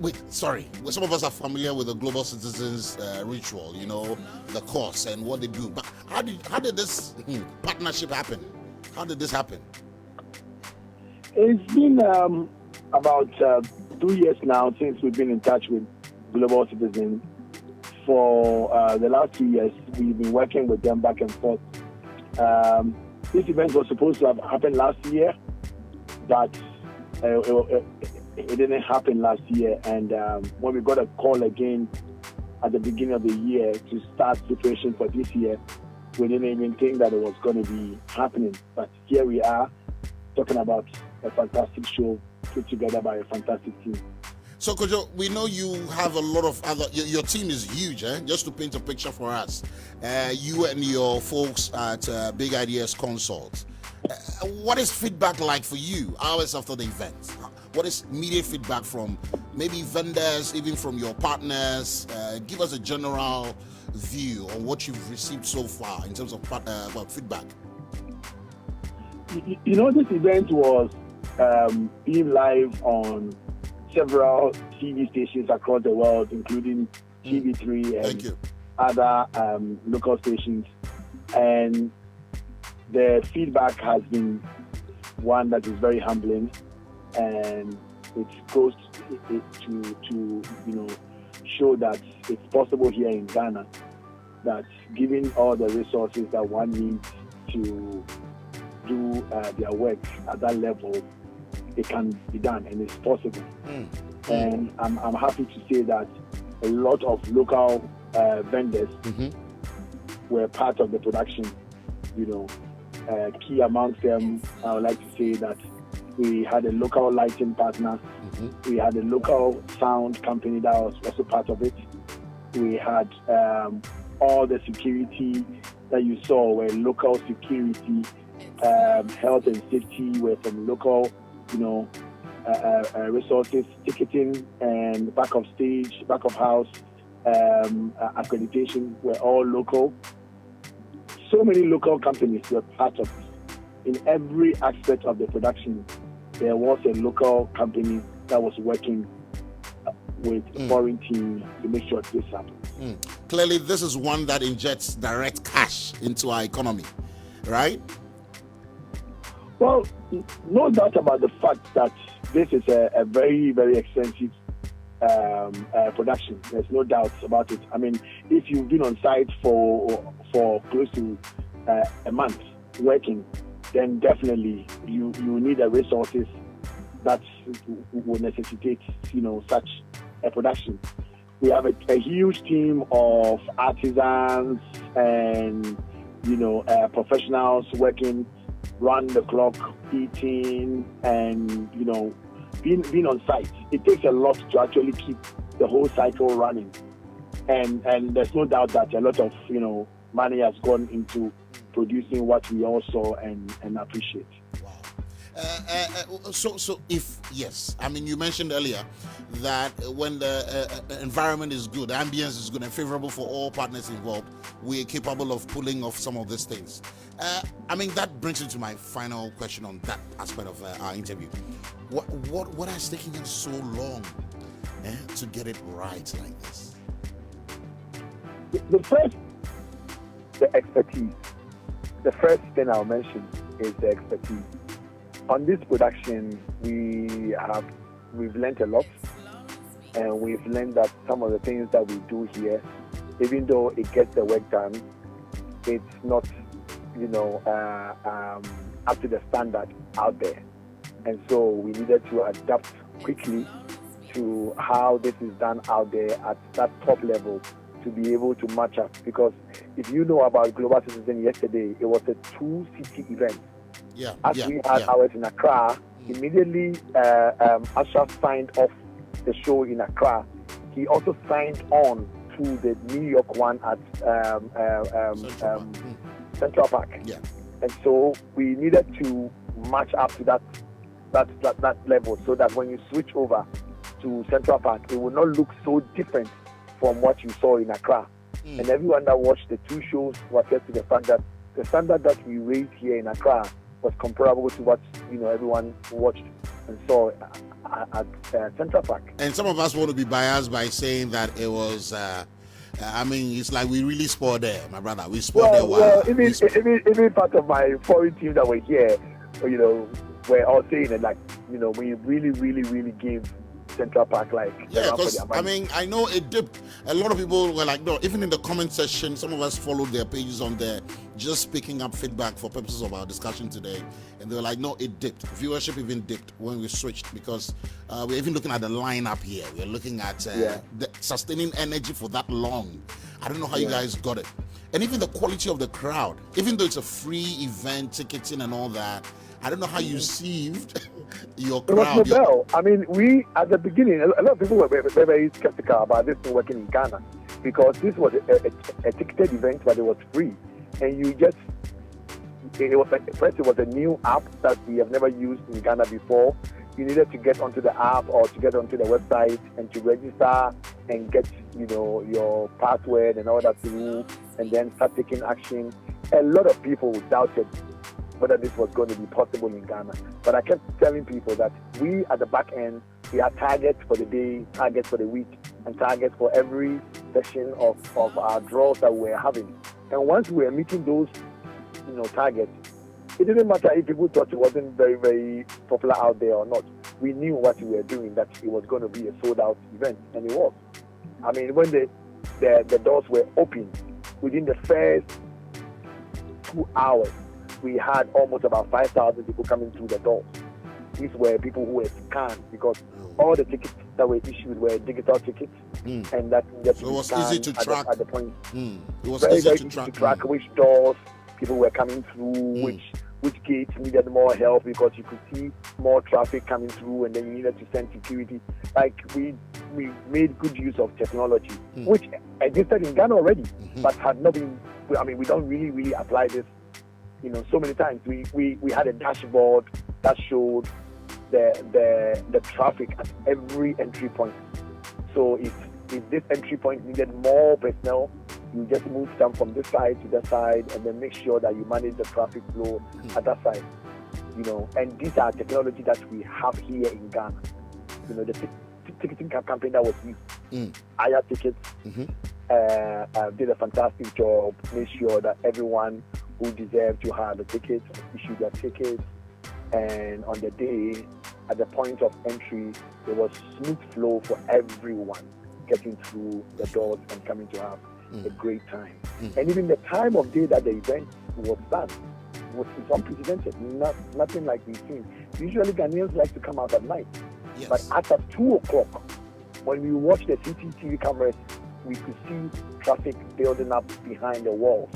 Wait, sorry. Well, some of us are familiar with the Global Citizens ritual, you know, the course and what they do. But how did this partnership happen? How did this happen? It's been about 2 years now since we've been in touch with Global Citizens. For the last 2 years, we've been working with them back and forth. This event was supposed to have happened last year, but it didn't happen last year. And when we got a call again at the beginning of the year to start preparation for this year, we didn't even think that it was going to be happening. But here we are, talking about a fantastic show put together by a fantastic team. So, Kojo, we know you have a lot of other... Your team is huge, eh? Just to paint a picture for us. You and your folks at Big Ideas Consult. What is feedback like for you hours after the event? What is immediate feedback from maybe vendors, even from your partners? Give us a general view on what you've received so far in terms of feedback. You know, this event was being live on several TV stations across the world, including TV3 and other local stations. And the feedback has been one that is very humbling, and it goes to show that it's possible here in Ghana, that given all the resources that one needs to do their work at that level, it can be done and it's possible. And I'm happy to say that a lot of local vendors were part of the production. Key amongst them, I would like to say that we had a local lighting partner. We had a local sound company that was also part of it. We had all the security that you saw were local security. Health and safety were from local, resources, ticketing and back of stage, back of house, accreditation were all local. So many local companies were part of it. In every aspect of the production, there was a local company that was working with a foreign team to make sure this happens. Clearly, this is one that injects direct cash into our economy, right? Well, no doubt about the fact that this is a very, very expensive production. There's no doubt about it. I mean, if you've been on site for close to a month working, then definitely you need the resources that will necessitate, such a production. We have a huge team of artisans and, professionals working round the clock, eating and, being on site. It takes a lot to actually keep the whole cycle running. And there's no doubt that a lot of, money has gone into producing what we all saw and appreciate. Wow. So if, yes, I mean, you mentioned earlier that when the environment is good, the ambience is good and favorable for all partners involved, we're capable of pulling off some of these things. I mean, that brings me to my final question on that aspect of our interview. What has taken you so long to get it right like this? The expertise. The first thing I'll mention is the expertise. On this production, we've learned a lot, and we've learned that some of the things that we do here, even though it gets the work done, it's not, up to the standard out there. And so we needed to adapt quickly to how this is done out there at that top level to be able to match up. Because if you know about Global Citizen yesterday, it was a 2-city event. As we had ours in Accra, immediately Asha signed off the show in Accra. He also signed on to the New York one at Central Park. And so we needed to match up to that level so that when you switch over to Central Park, it will not look so different from what you saw in Accra. And everyone that watched the two shows was said to the fact that the standard that we raised here in Accra was comparable to what everyone watched and saw at Central Park. And some of us want to be biased by saying that it was. It's like we really spoiled there, my brother. We spoiled there. Well, even part of my foreign team that were here, were all saying that, like, we really, really, really gave Central Park, like, because I know it dipped. A lot of people were like, no, even in the comment section, some of us followed their pages on there, just picking up feedback for purposes of our discussion today, and they were like, no, it dipped. Viewership even dipped when we switched, because we're even looking at the lineup here. We're looking at the sustaining energy for that long. I don't know how you guys got it, and even the quality of the crowd. Even though it's a free event, ticketing and all that, I don't know how you received your crowd. It was Nobel. I mean, we, at the beginning, a lot of people were very, very skeptical about this thing working in Ghana, because this was a ticketed event, but it was free. And it was a new app that we have never used in Ghana before. You needed to get onto the app or to get onto the website and to register and get, your password and all that through, and then start taking action. A lot of people doubted whether this was going to be possible in Ghana. But I kept telling people that we, at the back end, we had targets for the day, targets for the week, and targets for every session of our draws that we were having. And once we were meeting those, targets, it didn't matter if people thought it wasn't very, very popular out there or not. We knew what we were doing, that it was going to be a sold-out event, and it was. I mean, when the doors were open, within the first 2 hours, we had almost about 5,000 people coming through the doors. These were people who were scanned, because all the tickets that were issued were digital tickets, and that so it was easy to track at the point. It was very, easy very to easy track. to track which doors people were coming through, which gates needed more help, because you could see more traffic coming through, and then you needed to send security. Like, we made good use of technology, which existed in Ghana already, but had not been. I mean, we don't really apply this. So many times we had a dashboard that showed the traffic at every entry point. So if this entry point needed more personnel, you just move them from this side to that side, and then make sure that you manage the traffic flow at that side. And these are technology that we have here in Ghana. The ticketing campaign that was used, Aya Tickets, did a fantastic job, made sure that everyone who deserved to have a ticket issued their tickets, and on the day, at the point of entry, there was smooth flow for everyone getting through the doors and coming to have a great time. And even the time of day that the event was done was unprecedented, nothing like we've seen. Usually Ghanaians like to come out at night, but after 2 o'clock, when we watched the CCTV cameras, we could see traffic building up behind the walls.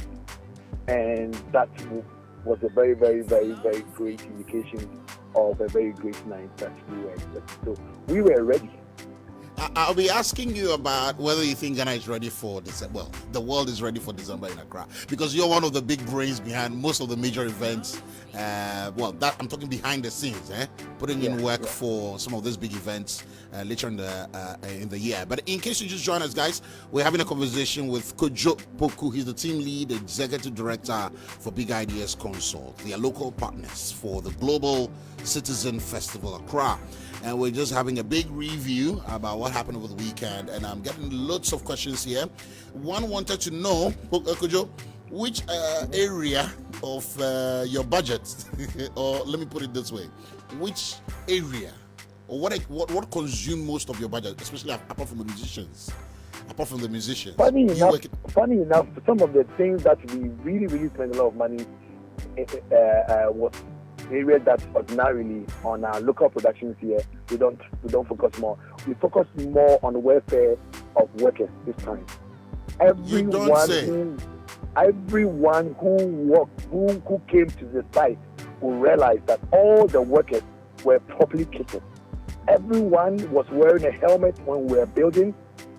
And that was a very, very, very, very great indication of a very great night that we were expecting. So we were ready. I'll be asking you about whether you think Ghana is ready for December. Well, the world is ready for December in Accra, because you're one of the big brains behind most of the major events. That I'm talking behind the scenes, putting in work for some of these big events later in the year. But in case you just join us, guys, we're having a conversation with Kojo Poku. He's the team lead, executive director for Big Ideas Consult. They are local partners for the Global Citizen Festival Accra. And we're just having a big review about what happened over the weekend. And I'm getting lots of questions here. One wanted to know, Kojo, which area of your budget, or let me put it this way, which area, or what consumed most of your budget, especially apart from the musicians? Funny enough, some of the things that we really spend a lot of money was areas that ordinarily on our local productions here we don't focus more. We focus more on the welfare of workers this time. Everyone who came to the site will realize that all the workers were properly kitted. Everyone was wearing a helmet when we were building.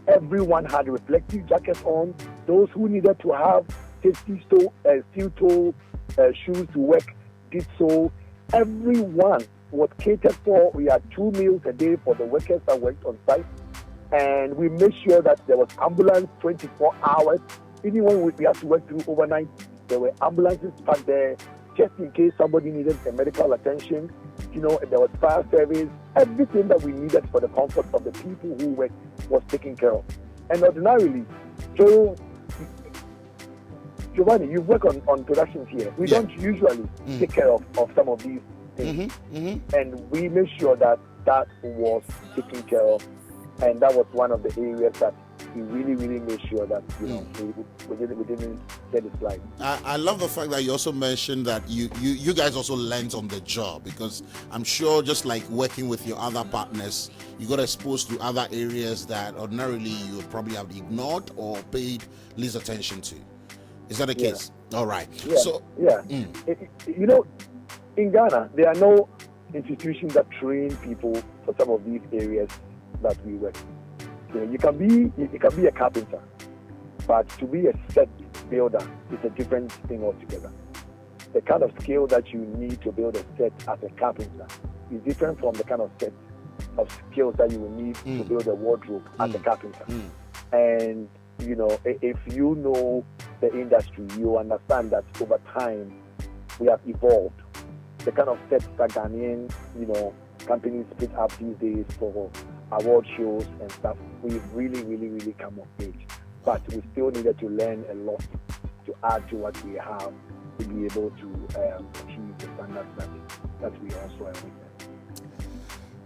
Everyone had reflective jackets on. Those who needed to have safety steel-toe shoes to work did so. Everyone was catered for. We had 2 meals a day for the workers that worked on site, and we made sure that there was ambulance 24 hours. Even when we had to work through overnight, there were ambulances back there just in case somebody needed a medical attention. there was fire service. Everything that we needed for the comfort of the people who worked was taken care of. And ordinarily, so Giovanni, you work on productions here. We don't usually take care of some of these things. And we made sure that was taken care of. And that was one of the areas that we really made sure that we didn't get it right. I love the fact that you also mentioned that you guys also learned on the job, because I'm sure just like working with your other partners, you got exposed to other areas that ordinarily you would probably have ignored or paid least attention to. Is that the case? All right. Yeah. So in Ghana, there are no institutions that train people for some of these areas that we work. You can be a carpenter, but to be a set builder is a different thing altogether. The kind of skill that you need to build a set as a carpenter is different from the kind of set of skills that you will need to build a wardrobe as a carpenter. And if you know the industry, you understand that over time we have evolved. The kind of sets that Ghanaian, companies put up these days for award shows and stuff, we've really come of age. But we still needed to learn a lot to add to what we have to be able to achieve the standards that we also are with.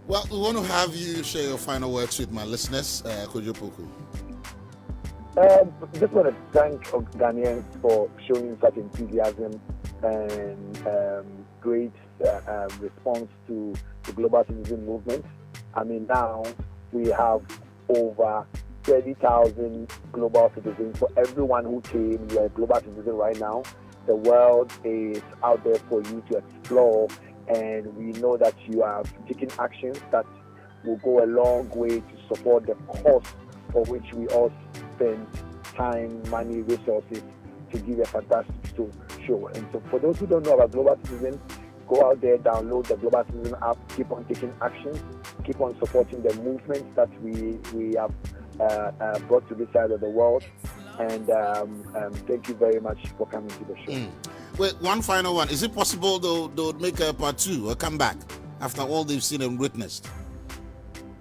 Well, we want to have you share your final words with my listeners. Kojo Poku. Just want to thank Ghanaians for showing such enthusiasm and great response to the global citizen movement. I mean, now we have over 30,000 global citizens. For everyone who came, you are a global citizen right now. The world is out there for you to explore, and we know that you have taken actions that will go a long way to support the cause for which we all spend time, money, resources to give a fantastic show. And so for those who don't know about Global Citizen, go out there, download the Global Citizen app, keep on taking action, keep on supporting the movement that we have brought to this side of the world. And thank you very much for coming to the show. Wait, one final one. Is it possible they'll make a part 2 or come back after all they've seen and witnessed?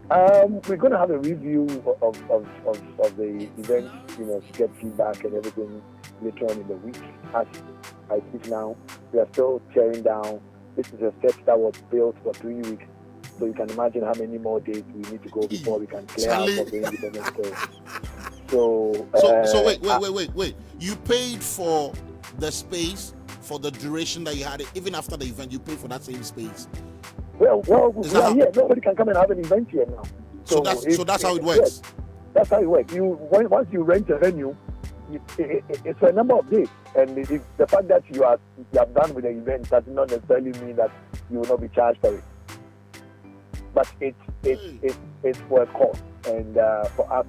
We're going to have a review of the event, to get feedback and everything later on in the week. As I speak now, we are still tearing down. This is a set that was built for 3 weeks, so you can imagine how many more days we need to go before we can clear out of the independent square. So wait. You paid for the space for the duration that you had it, even after the event. You paid for that same space. Well, yeah. Nobody can come and have an event here now. So that's how it works. Yes, that's how it works. Once you rent a venue, it's for a number of days, and the fact that you are done with the event does not necessarily mean that you will not be charged for it. But it's for a cause, and for us,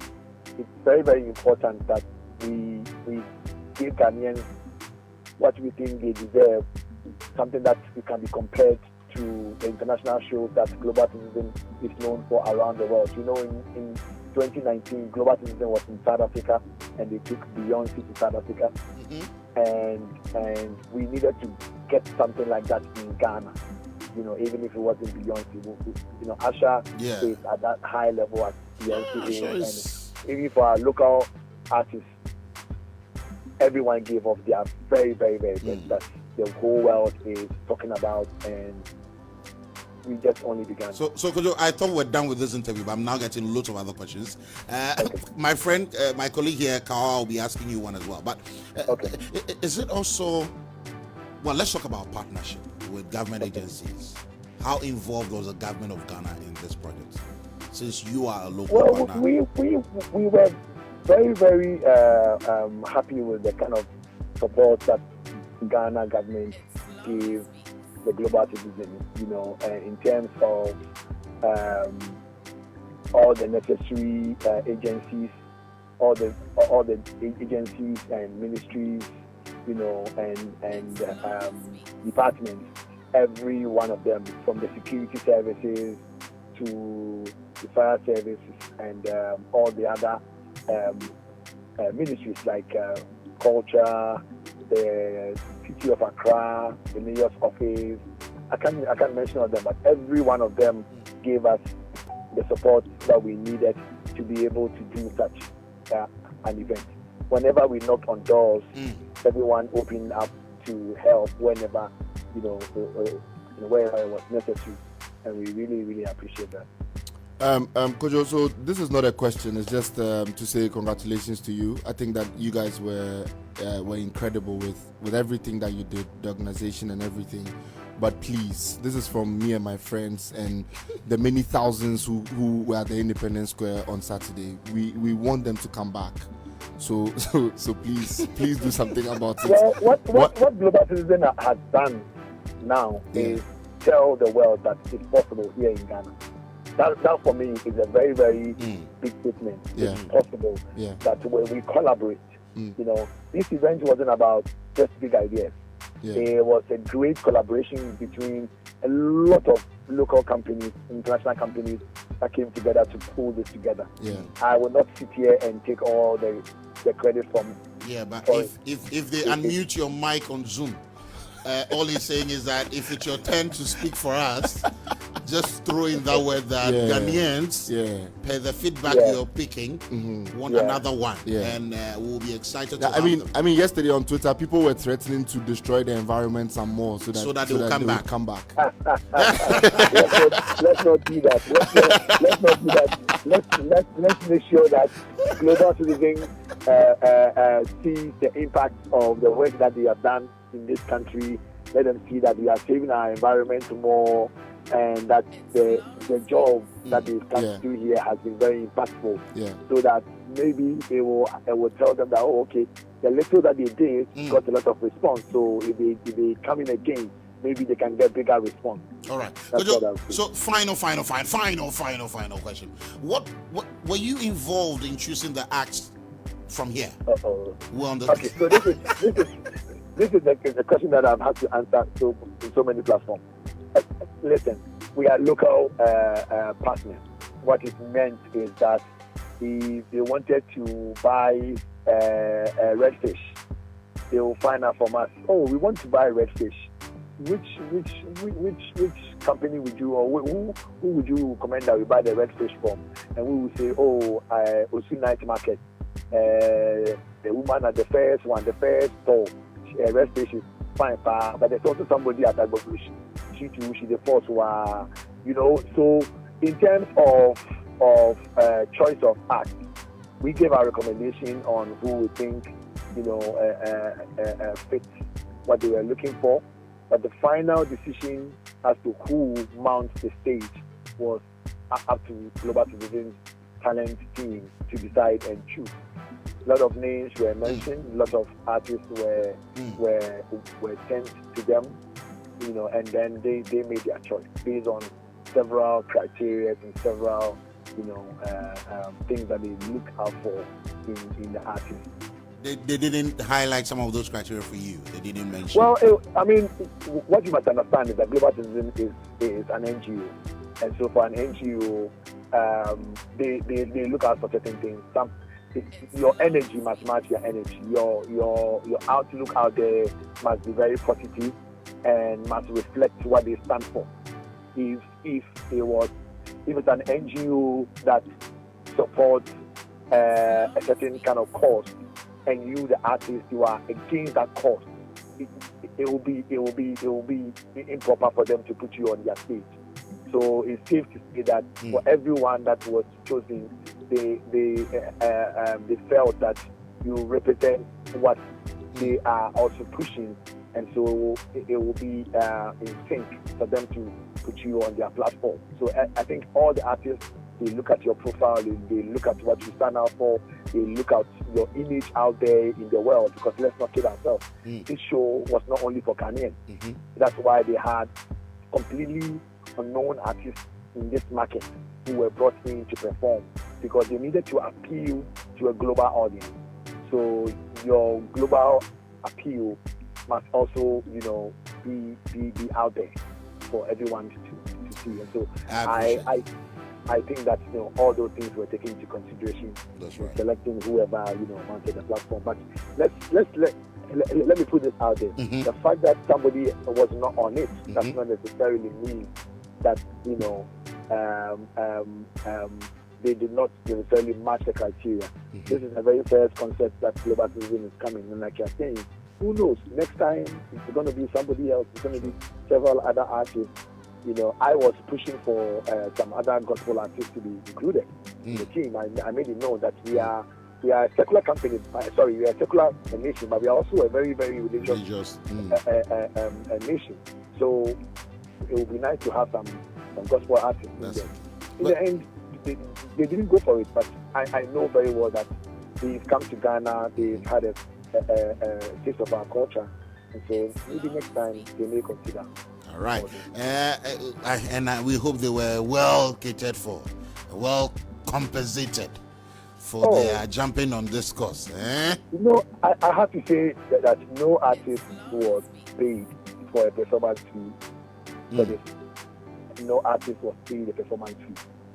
it's very, very important that we give Ghanaians what we think they deserve, something that can be compared to the international shows that Global Citizen is known for around the world. In 2019, Global Citizen was in South Africa, and they took Beyonce to South Africa, and we needed to get something like that in Ghana. Even if it wasn't Beyonce, Usher is at that high level as Beyonce is, and even for our local artists, everyone gave off their very, very, very best that the whole world is talking about, and we just only began. So Kojo, I thought we're done with this interview, but I'm now getting loads of other questions. My friend, my colleague here, Kawa, will be asking you one as well. But is it also, well, let's talk about partnership with government agencies. How involved was the government of Ghana in this project? Since you are a local partner. We were very, very happy with the kind of support that Ghana government gave the global citizen, in terms of all the necessary agencies, all the agencies and ministries, and departments, every one of them, from the security services to the fire services and all the other ministries like culture, the City of Accra, the Mayor's Office, can't mention all of them, but every one of them gave us the support that we needed to be able to do such an event. Whenever we knocked on doors, everyone opened up to help whenever, wherever it was necessary, and we really, really appreciate that. Kojo, so this is not a question, it's just to say congratulations to you. I think that you guys were incredible with everything that you did, the organization and everything. But please, this is from me and my friends and the many thousands who were at the Independence Square on Saturday. We want them to come back. So please do something about it. Well, what Global Citizen has done now is tell the world that it's possible here in Ghana. That for me is a very, very big statement. Yeah. It's possible that when we collaborate, this event wasn't about just big ideas. Yeah. It was a great collaboration between a lot of local companies, international companies that came together to pull this together. Yeah. I will not sit here and take all the credit from. Yeah, but if they unmute your mic on Zoom, all he's saying is that if it's your turn to speak for us, just throw in that word that Ghanaians, per the feedback you're picking, want another one, and we'll be excited. I mean, yesterday on Twitter, people were threatening to destroy the environment some more so that they will come back. Let's not do that. Let's not do that. Let's make sure that Global Citizen sees the impact of the work that they have done in this country. Let them see that we are saving our environment more, and that the job that they come to do here has been very impactful. So that maybe it will tell them that, okay, the little that they did got a lot of response. So if they come in again, maybe they can get bigger response. All right. So final question. What were you involved in choosing the acts from here? Okay, so this is a question that I've had to answer in so many platforms. Listen, we are local partners. What it meant is that if they wanted to buy redfish, they will find out from us, we want to buy redfish. Which company would you, or who would you recommend that we buy the redfish from? And we will say, Osu Night Market. The woman at the first store, redfish is fine, but there's also somebody at Agbobush. She's the first one, So in terms of choice of act, we gave our recommendation on who we think fits what they were looking for, but the final decision as to who mounts the stage was up to Global Citizen's talent team to decide and choose. A lot of names were mentioned, a lot of artists were sent to them, and then they made their choice based on several criteria and several, things that they look out for in the artist. They didn't highlight some of those criteria for you. They didn't mention. Well, what you must understand is that Global Citizen is an NGO, and so for an NGO, they look out for certain things. Your energy must match your energy. Your outlook out there must be very positive and must reflect what they stand for. If it's an NGO that supports a certain kind of cause, and you, the artist, you are against that cause, it will be improper for them to put you on their stage. So it's safe to say that for everyone that was chosen, they felt that you represent what they are also pushing, and so it will be in sync for them to put you on their platform. So I think all the artists, they look at your profile, they look at what you stand out for, they look at your image out there in the world, because let's not kid ourselves. This show was not only for Ghanaians. That's why they had completely unknown artists in this market who were brought in to perform, because they needed to appeal to a global audience. So your global appeal must also, be out there for everyone to see. And so I think that all those things were taken into consideration in selecting whoever mounted the platform. But let's let me put this out there. The fact that somebody was not on it does not necessarily mean that, you know, they did not necessarily match the criteria. This is the very first concept that global citizen is coming. And like you're saying, who knows? Next time, it's going to be somebody else. It's going to be several other artists. You know, I was pushing for some other gospel artists to be included in the team. I made it known that we are a secular company. We are a secular nation, but we are also a very, very religious nation. So it would be nice to have some gospel artists in there. In the end, they didn't go for it, but I know very well that they've come to Ghana, they've had a taste of our culture, and so maybe next time they may consider. All right. We hope they were well catered for, well compensated for their jumping on this course. You know, I have to say that no artist was paid for a performance fee for this. No artist was paid a performance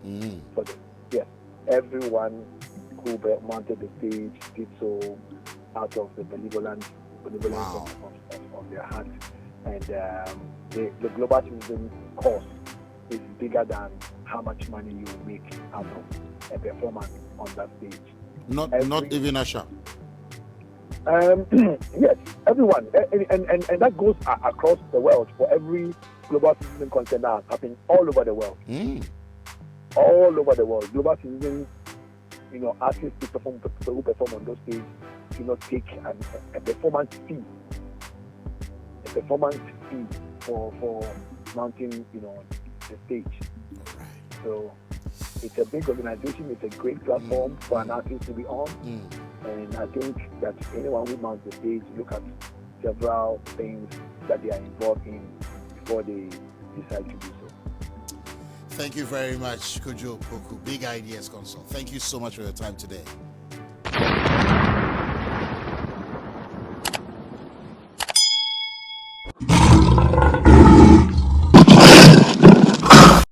fee for this. Yes, everyone who mounted the stage did so out of the benevolence of their heart. And the global citizen cost is bigger than how much money you make out of a performance on that stage. Not even a shot. Yes, everyone, and that goes across the world for every global citizen concert that has happened all over the world. All over the world, global citizens, you know, artists who perform on those stages do not take a performance fee. Performance fee for mounting, you know, the stage. Right. So it's a big organization. It's a great platform for an artist to be on. And I think that anyone who mounts the stage look at several things that they are involved in before they decide to do so. Thank you very much, Kojo Opoku, Big Ideas Consult. Thank you so much for your time today.